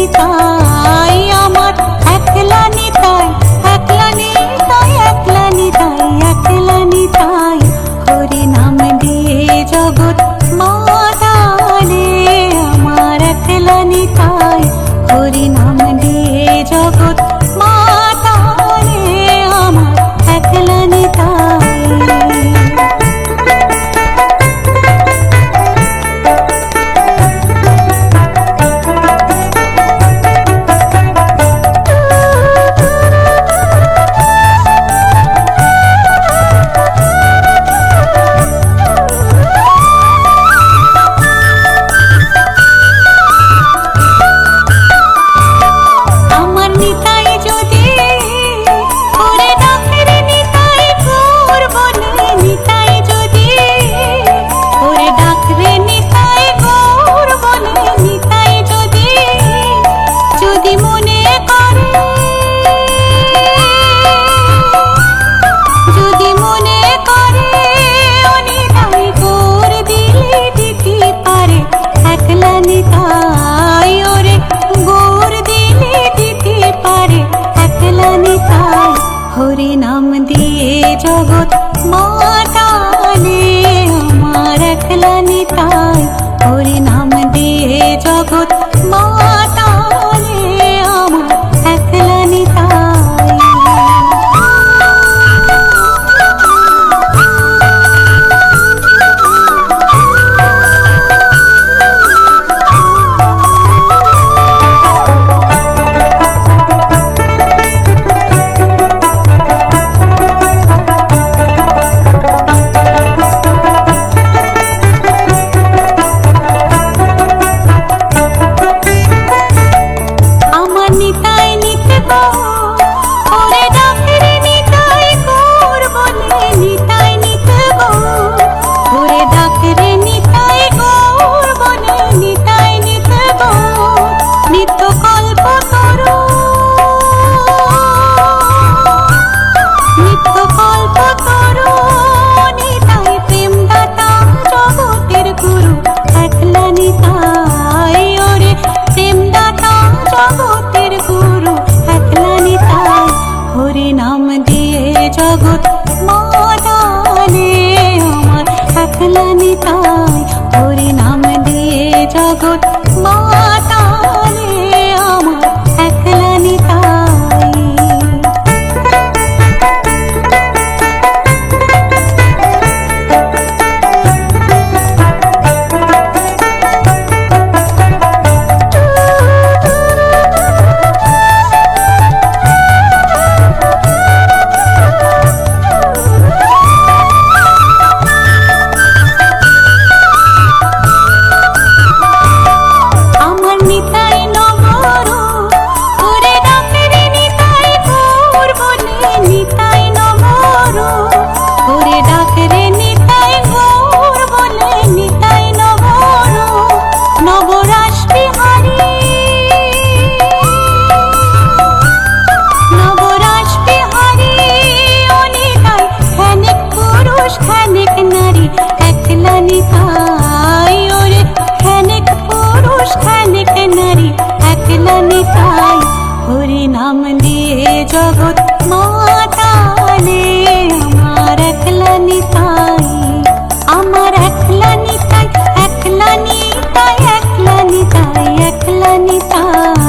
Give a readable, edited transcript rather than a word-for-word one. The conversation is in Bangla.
নিতাই আমার একলা নিতাই, একলা নিতাই, একলা নিতাই, একলা নিতাই। হরি নাম দিয়ে জগৎ মাতালে আমার একলা নিতাই, হরি নাম দিয়ে জগৎ মাতালে আমার একলা নিতাই। হরি নাম দিয়ে জগৎ মাতালে আমার একলা নিতাই, হরি নাম দিয়ে জগৎ মাতালে আমার একলা নিতাই। হরি নাম দিয়ে জগৎ মাতালে আমার একলা নিতাই, হরি নাম দিয়ে জগৎ মাতালে আমার একলা নিতাই। হরি নাম দিয়ে জগৎ মাতালে আমার একলা নিতাই, আমার একলা নিতাই, একলা নিতাই, একলা নিতাই, একলা নিতাই।